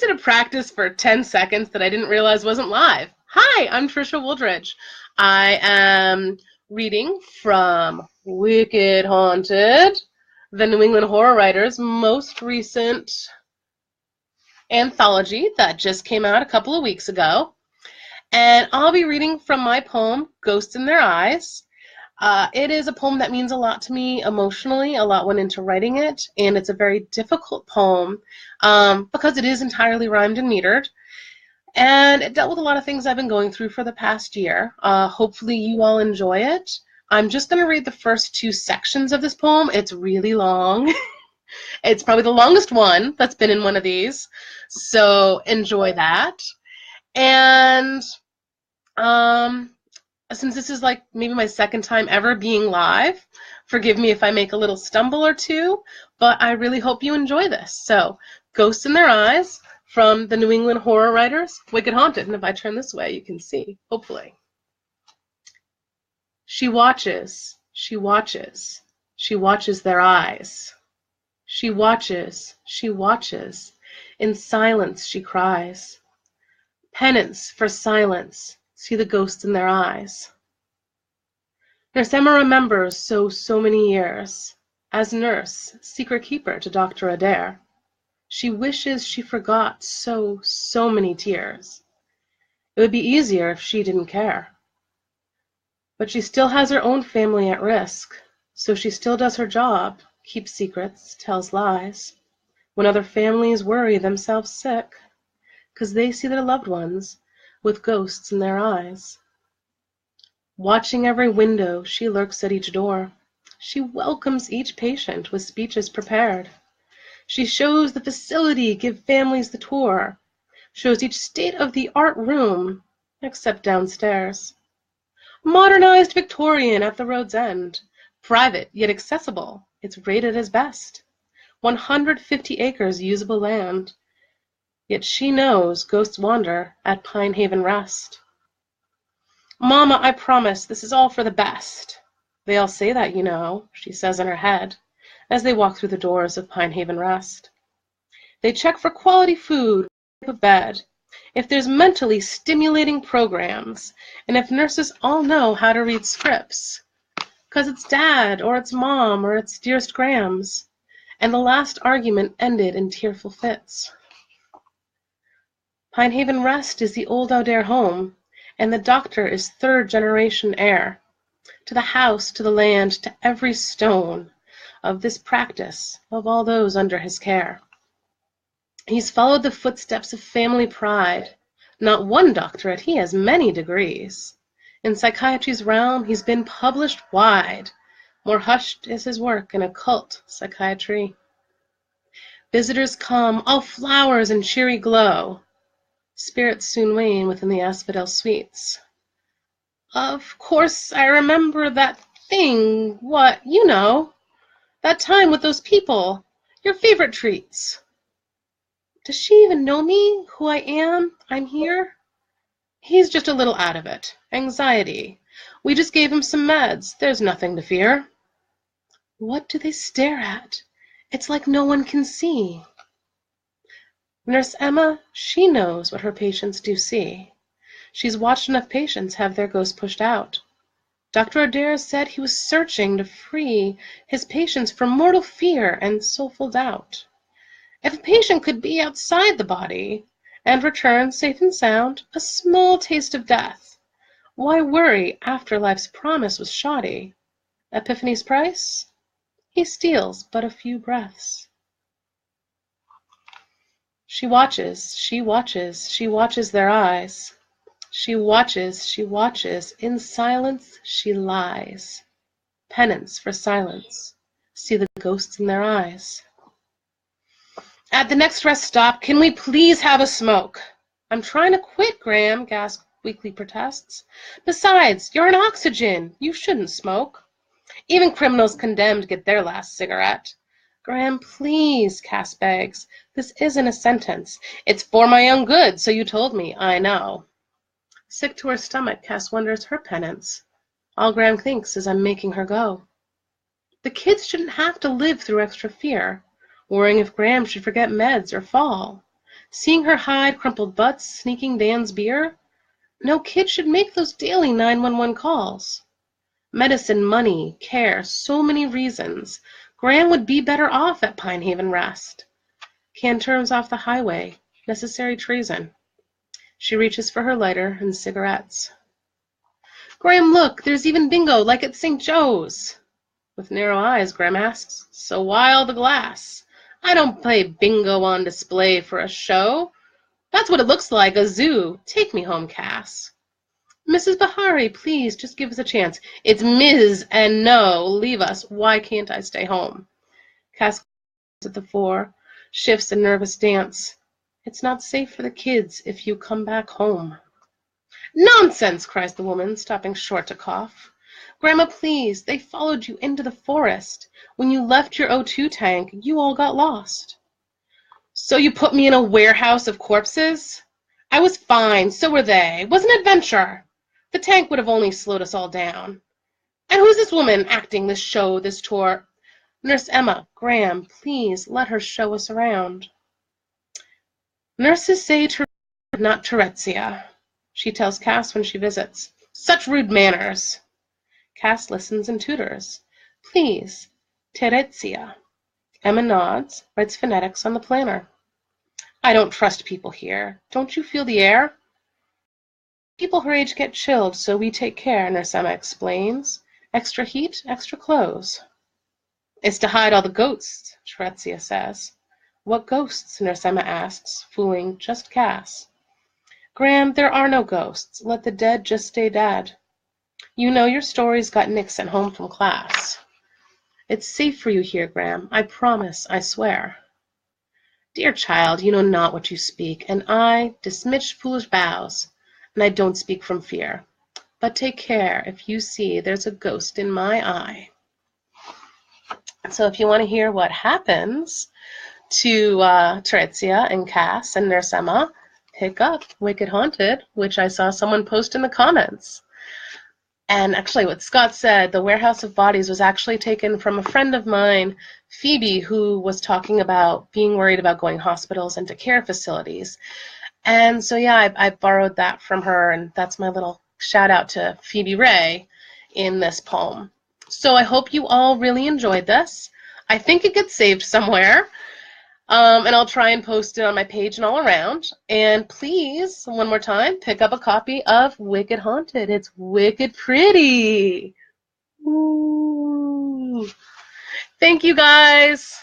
did a practice for 10 seconds that I didn't realize wasn't live. Hi, I'm Trisha Wooldridge. I am reading from Wicked Haunted, the New England Horror Writers' most recent anthology that just came out a couple of weeks ago. And I'll be reading from my poem, Ghosts in Their Eyes. It is a poem that means a lot to me emotionally. A lot went into writing it, and it's a very difficult poem because it is entirely rhymed and metered. And it dealt with a lot of things I've been going through for the past year. Hopefully you all enjoy it. I'm just going to read the first two sections of this poem. It's really long. It's probably the longest one that's been in one of these. So enjoy that. And since this is like maybe my second time ever being live, forgive me if I make a little stumble or two, but I really hope you enjoy this. So, Ghosts in Their Eyes from the New England Horror Writers, Wicked Haunted. And if I turn this way, you can see, hopefully. She watches, she watches, she watches their eyes. She watches, in silence she cries. Penance for silence. See the ghosts in their eyes. Nurse Emma remembers so many years. As nurse, secret keeper to Dr. Adair. She wishes she forgot so many tears. It would be easier if she didn't care. But she still has her own family at risk, so she still does her job, keeps secrets, tells lies, when other families worry themselves sick, 'cause they see their loved ones with ghosts in their eyes. Watching every window, she lurks at each door. She welcomes each patient with speeches prepared. She shows the facility, give families the tour. Shows each state-of-the-art room, except downstairs. Modernized Victorian at the road's end. Private, yet accessible. It's rated as best. 150 acres usable land. Yet she knows ghosts wander at Pine Haven Rest. Mama, I promise this is all for the best. They all say that, you know, she says in her head, as they walk through the doors of Pine Haven Rest. They check for quality food, type of bed, if there's mentally stimulating programs, and if nurses all know how to read scripts. 'Cause it's Dad, or it's Mom, or it's dearest Grams. And the last argument ended in tearful fits. Pine Haven Rest is the old Adair home, and the doctor is third-generation heir to the house, to the land, to every stone of this practice, of all those under his care. He's followed the footsteps of family pride. Not one doctorate, he has many degrees. In psychiatry's realm, he's been published wide. More hushed is his work in occult psychiatry. Visitors come, all flowers and cheery glow. Spirits soon wane within the Asphodel suites. Of course, I remember that thing, what, you know, that time with those people, your favorite treats. Does she even know me, who I am, I'm here? He's just a little out of it. Anxiety. We just gave him some meds. There's nothing to fear. What do they stare at? It's like no one can see. Nurse Emma, she knows what her patients do see. She's watched enough patients have their ghosts pushed out. Dr. Adair said he was searching to free his patients from mortal fear and soulful doubt. If a patient could be outside the body and return safe and sound, a small taste of death, why worry after life's promise was shoddy? Epiphany's price? He steals but a few breaths. She watches, she watches their eyes. She watches, in silence she lies. Penance for silence, see the ghosts in their eyes. At the next rest stop, can we please have a smoke? I'm trying to quit, Graham, Gasp weakly protests. Besides, you're an oxygen. You shouldn't smoke. Even criminals condemned get their last cigarette. Graham, please, Cass begs. This isn't a sentence. It's for my own good, so you told me, I know. Sick to her stomach, Cass wonders her penance. All Graham thinks is I'm making her go. The kids shouldn't have to live through extra fear, worrying if Graham should forget meds or fall. Seeing her hide crumpled butts, sneaking Dan's beer? No kid should make those daily 911 calls. Medicine, money, care, so many reasons. Graham would be better off at Pine Haven Rest. Canters off the highway. Necessary treason. She reaches for her lighter and cigarettes. Graham, look, there's even bingo, like at St. Joe's. With narrow eyes, Graham asks, so why all the glass? I don't play bingo on display for a show. That's what it looks like, a zoo. Take me home, Cass. Mrs. Bahari, please, just give us a chance. It's Ms. and no, leave us. Why can't I stay home? Cass at the fore, shifts a nervous dance. It's not safe for the kids if you come back home. Nonsense, cries the woman, stopping short to cough. Grandma, please, they followed you into the forest. When you left your O2 tank, you all got lost. So you put me in a warehouse of corpses? I was fine, so were they. It was an adventure. The tank would have only slowed us all down. And who's this woman acting this show, this tour? Nurse Emma, Graham, please let her show us around. Nurses say not Terezia, she tells Cass when she visits. Such rude manners. Cass listens and tutors. Please, Terezia. Emma nods, writes phonetics on the planner. I don't trust people here. Don't you feel the air? People her age get chilled, so we take care, Nurse Emma explains. Extra heat, extra clothes. It's to hide all the ghosts, Terezia says. What ghosts? Nurse Emma asks, fooling just Cass. Graham, there are no ghosts. Let the dead just stay dead. You know your stories got Nick sent home from class. It's safe for you here, Graham. I promise, I swear. Dear child, you know not what you speak, and I dismiss foolish vows, and I don't speak from fear. But take care if you see there's a ghost in my eye. So if you want to hear what happens to Terezia and Cass and Nurse Emma, pick up Wicked Haunted, which I saw someone post in the comments. And actually what Scott said, the Warehouse of Bodies was actually taken from a friend of mine, Phoebe, who was talking about being worried about going hospitals and to care facilities. And so, yeah, I borrowed that from her, and that's my little shout out to Phoebe Ray in this poem. So I hope you all really enjoyed this. I think it gets saved somewhere. And I'll try and post it on my page and all around. And please, one more time, pick up a copy of Wicked Haunted. It's wicked pretty. Ooh. Thank you, guys.